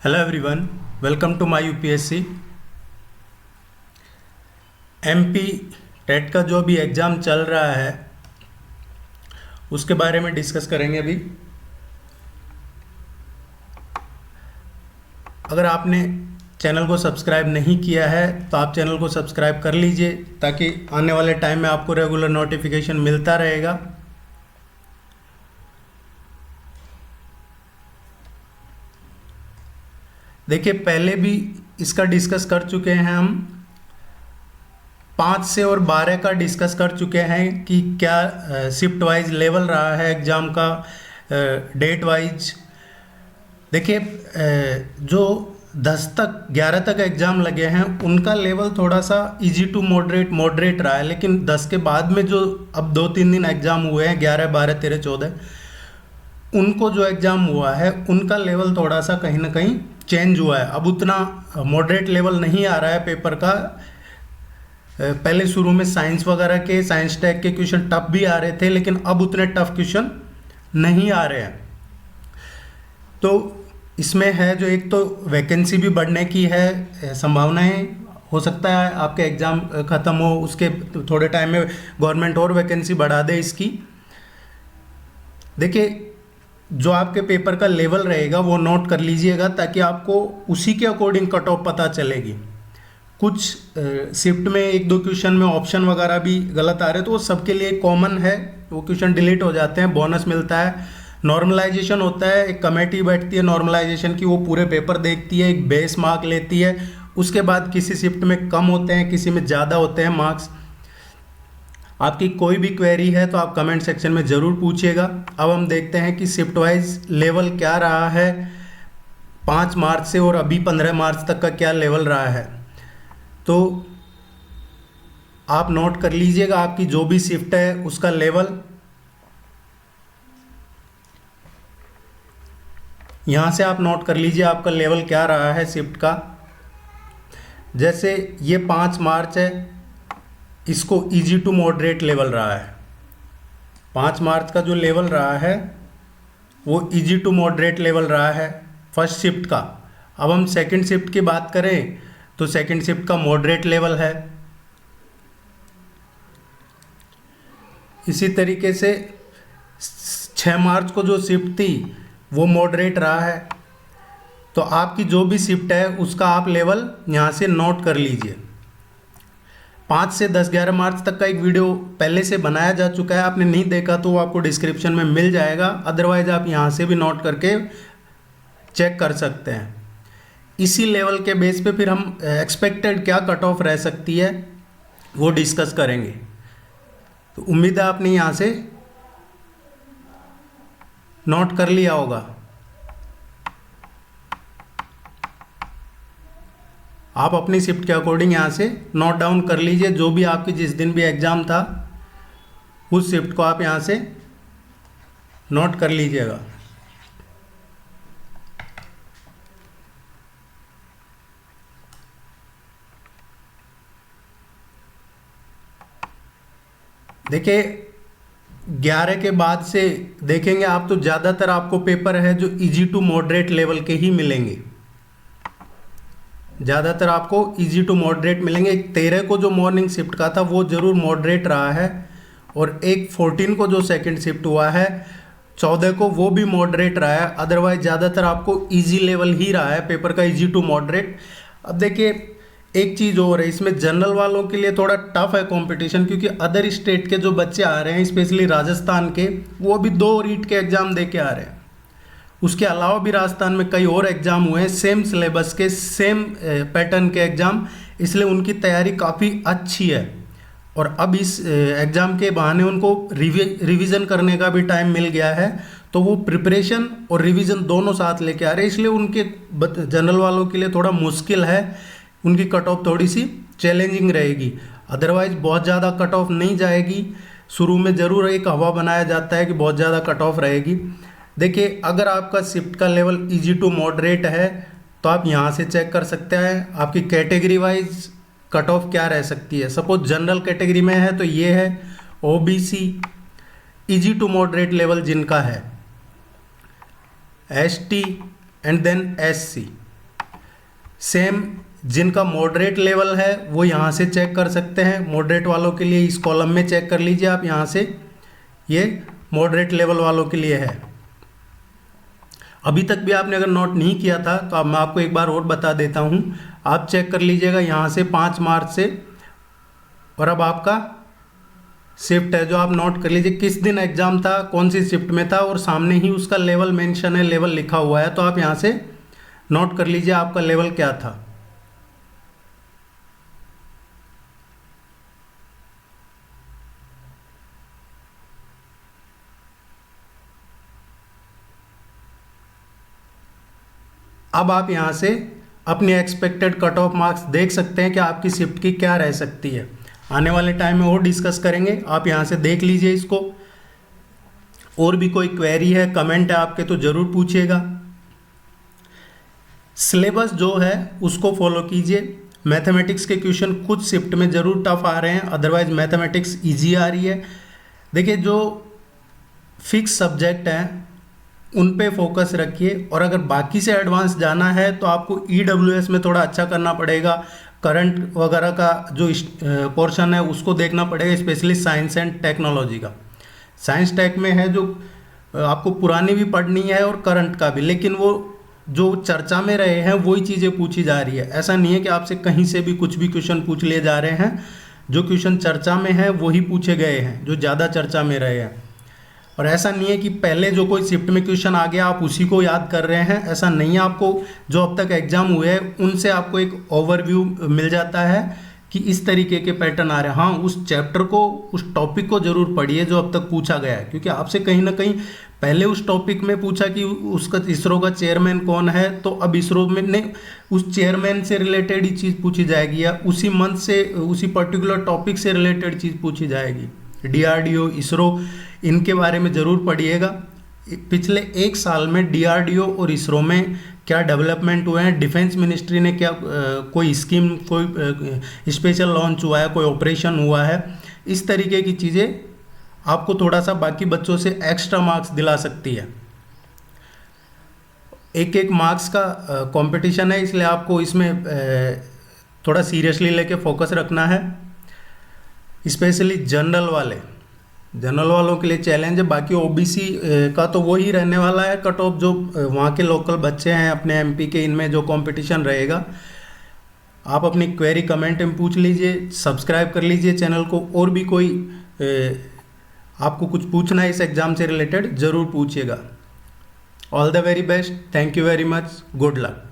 Hello everyone, welcome to my UPSC. MP TET का जो अभी एग्ज़ाम चल रहा है उसके बारे में डिस्कस करेंगे अभी। अगर आपने चैनल को सब्सक्राइब नहीं किया है तो आप चैनल को सब्सक्राइब कर लीजिए ताकि आने वाले टाइम में आपको रेगुलर नोटिफिकेशन मिलता रहेगा। देखिए, पहले भी इसका डिस्कस कर चुके हैं हम। 5 से और 12 का डिस्कस कर चुके हैं कि क्या शिफ्ट वाइज लेवल रहा है एग्ज़ाम का, डेट वाइज। देखिए, जो 10 तक 11 तक एग्ज़ाम लगे हैं उनका लेवल थोड़ा सा इजी टू मॉडरेट रहा है, लेकिन 10 के बाद में जो अब 2-3 दिन एग्ज़ाम हुए हैं 11, 12, 13, 14, उनको जो एग्ज़ाम हुआ है उनका लेवल थोड़ा सा कहीं ना कहीं चेंज हुआ है। अब उतना मॉडरेट लेवल नहीं आ रहा है पेपर का। पहले शुरू में साइंस वगैरह के, साइंस टैग के क्वेश्चन टफ भी आ रहे थे, लेकिन अब उतने टफ क्वेश्चन नहीं आ रहे हैं। तो इसमें है जो, एक तो वैकेंसी भी बढ़ने की है संभावनाएं, हो सकता है आपके एग्ज़ाम ख़त्म हो उसके थोड़े टाइम में गवर्नमेंट और वैकेंसी बढ़ा दे इसकी। देखिए, जो आपके पेपर का लेवल रहेगा वो नोट कर लीजिएगा ताकि आपको उसी के अकॉर्डिंग कट ऑफ पता चलेगी। कुछ शिफ्ट में 1-2 क्वेश्चन में ऑप्शन वगैरह भी गलत आ रहे हैं तो वो सबके लिए कॉमन है, वो क्वेश्चन डिलीट हो जाते हैं, बोनस मिलता है। नॉर्मलाइजेशन होता है, एक कमेटी बैठती है नॉर्मलाइजेशन की, वो पूरे पेपर देखती है, एक बेस मार्क लेती है। उसके बाद किसी शिफ्ट में कम होते हैं, किसी में ज़्यादा होते हैं मार्क्स। आपकी कोई भी क्वेरी है तो आप कमेंट सेक्शन में ज़रूर पूछिएगा। अब हम देखते हैं कि शिफ्ट वाइज लेवल क्या रहा है 5 मार्च से और अभी 15 मार्च तक का क्या लेवल रहा है। तो आप नोट कर लीजिएगा आपकी जो भी शिफ्ट है उसका लेवल। यहाँ से आप नोट कर लीजिए आपका लेवल क्या रहा है शिफ्ट का। जैसे ये 5 मार्च है, इसको इजी टू मॉडरेट लेवल रहा है। 5 मार्च का जो लेवल रहा है वो इजी टू मॉडरेट लेवल रहा है फर्स्ट शिफ्ट का। अब हम सेकंड शिफ्ट की बात करें तो सेकंड शिफ्ट का मॉडरेट लेवल है। इसी तरीके से 6 मार्च को जो शिफ्ट थी वो मॉडरेट रहा है। तो आपकी जो भी शिफ्ट है उसका आप लेवल यहाँ से नोट कर लीजिए। 5 से 10-11 मार्च तक का एक वीडियो पहले से बनाया जा चुका है, आपने नहीं देखा तो वो आपको डिस्क्रिप्शन में मिल जाएगा। अदरवाइज आप यहाँ से भी नोट करके चेक कर सकते हैं। इसी लेवल के बेस पे फिर हम एक्सपेक्टेड क्या कट ऑफ रह सकती है वो डिस्कस करेंगे। तो उम्मीद है आपने यहाँ से नोट कर लिया होगा। आप अपनी शिफ्ट के अकॉर्डिंग यहाँ से नोट डाउन कर लीजिए। जो भी आपकी जिस दिन भी एग्ज़ाम था उस शिफ्ट को आप यहाँ से नोट कर लीजिएगा। देखिए, 11 के बाद से देखेंगे आप तो ज़्यादातर आपको पेपर है जो इजी टू मॉडरेट लेवल के ही मिलेंगे। ज़्यादातर आपको इजी टू मॉडरेट मिलेंगे। एक 13 को जो मॉर्निंग शिफ्ट का था वो ज़रूर मॉडरेट रहा है, और एक 14 को जो सेकंड शिफ्ट हुआ है 14 को वो भी मॉडरेट रहा है। अदरवाइज ज़्यादातर आपको इजी लेवल ही रहा है पेपर का, इजी टू मॉडरेट। अब देखिए, एक चीज़ और है, इसमें जनरल वालों के लिए थोड़ा टफ है कंपटीशन, क्योंकि अदर स्टेट के जो बच्चे आ रहे हैं स्पेशली राजस्थान के, वो भी 2 रीट के एग्ज़ाम दे के आ रहे हैं। उसके अलावा भी राजस्थान में कई और एग्ज़ाम हुए हैं सेम सिलेबस के, सेम पैटर्न के एग्ज़ाम, इसलिए उनकी तैयारी काफ़ी अच्छी है। और अब इस एग्ज़ाम के बहाने उनको रिवीजन करने का भी टाइम मिल गया है, तो वो प्रिपरेशन और रिवीजन दोनों साथ लेके आ रहे हैं। इसलिए उनके जनरल वालों के लिए थोड़ा मुश्किल है, उनकी कट ऑफ थोड़ी सी चैलेंजिंग रहेगी। अदरवाइज बहुत ज़्यादा कट ऑफ नहीं जाएगी। शुरू में ज़रूर एक हवा बनाया जाता है कि बहुत ज़्यादा कट ऑफ रहेगी। देखिए, अगर आपका शिफ्ट का लेवल इजी टू मॉडरेट है तो आप यहाँ से चेक कर सकते हैं आपकी कैटेगरी वाइज कट ऑफ क्या रह सकती है। सपोज जनरल कैटेगरी में है तो ये है OBC, easy to moderate level जिनका है, ST and then SC. Same जिनका मॉडरेट लेवल है वो यहाँ से चेक कर सकते हैं। मॉडरेट वालों के लिए इस कॉलम में चेक कर लीजिए आप यहाँ से, ये मॉडरेट लेवल वालों के लिए है। अभी तक भी आपने अगर नोट नहीं किया था तो अब मैं आपको एक बार और बता देता हूँ, आप चेक कर लीजिएगा यहाँ से 5 मार्च से। और अब आपका शिफ्ट है जो आप नोट कर लीजिए, किस दिन एग्ज़ाम था, कौन सी शिफ्ट में था, और सामने ही उसका लेवल मेंशन है, लेवल लिखा हुआ है, तो आप यहाँ से नोट कर लीजिए आपका लेवल क्या था। अब आप यहाँ से अपनी एक्सपेक्टेड कट ऑफ मार्क्स देख सकते हैं कि आपकी शिफ्ट की क्या रह सकती है। आने वाले टाइम में और डिस्कस करेंगे, आप यहाँ से देख लीजिए इसको। और भी कोई क्वेरी है, कमेंट है आपके तो ज़रूर पूछिएगा। सिलेबस जो है उसको फॉलो कीजिए। मैथमेटिक्स के क्वेश्चन कुछ शिफ्ट में ज़रूर टफ आ रहे हैं, अदरवाइज मैथमेटिक्स ईजी आ रही है। देखिए जो फिक्स सब्जेक्ट हैं उन पे फोकस रखिए, और अगर बाकी से एडवांस जाना है तो आपको EWS में थोड़ा अच्छा करना पड़ेगा। करंट वगैरह का जो पोर्शन है उसको देखना पड़ेगा, स्पेशली साइंस एंड टेक्नोलॉजी का। साइंस टेक में है जो आपको पुरानी भी पढ़नी है और करंट का भी, लेकिन वो जो चर्चा में रहे हैं वही चीज़ें पूछी जा रही है। ऐसा नहीं है कि आपसे कहीं से भी कुछ भी क्वेश्चन पूछ लिए जा रहे हैं, जो क्वेश्चन चर्चा में है वही पूछे गए हैं, जो ज़्यादा चर्चा में रहे हैं। और ऐसा नहीं है कि पहले जो कोई शिफ्ट में क्वेश्चन आ गया आप उसी को याद कर रहे हैं, ऐसा नहीं है। आपको जो अब तक एग्जाम हुए हैं उनसे आपको एक ओवरव्यू मिल जाता है कि इस तरीके के पैटर्न आ रहे हैं। हाँ, उस चैप्टर को, उस टॉपिक को जरूर पढ़िए जो अब तक पूछा गया है, क्योंकि आपसे कहीं ना कहीं पहले उस टॉपिक में पूछा कि उसका इसरो का चेयरमैन कौन है, तो अब इसरो में ने उस चेयरमैन से रिलेटेड ही चीज़ पूछी जाएगी, या उसी मंथ से उसी पर्टिकुलर टॉपिक से रिलेटेड चीज़ पूछी जाएगी। DRDO, इसरो, इनके बारे में ज़रूर पढ़िएगा। पिछले 1 साल में DRDO और इसरो में क्या डेवलपमेंट हुए हैं, डिफेंस मिनिस्ट्री ने क्या कोई स्कीम, कोई स्पेशल लॉन्च हुआ है, कोई ऑपरेशन हुआ है, इस तरीके की चीज़ें आपको थोड़ा सा बाकी बच्चों से एक्स्ट्रा मार्क्स दिला सकती है। एक मार्क्स का कंपटीशन है, इसलिए आपको इसमें थोड़ा सीरियसली लेके फोकस रखना है। स्पेशली जनरल वालों के लिए चैलेंज है। बाकी OBC का तो वही रहने वाला है कट ऑफ, जो वहाँ के लोकल बच्चे हैं अपने MP के, इनमें जो कंपटीशन रहेगा। आप अपनी क्वेरी कमेंट में पूछ लीजिए, सब्सक्राइब कर लीजिए चैनल को। और भी कोई आपको कुछ पूछना है इस एग्ज़ाम से रिलेटेड ज़रूर पूछिएगा। All the very best, thank you very much, good luck.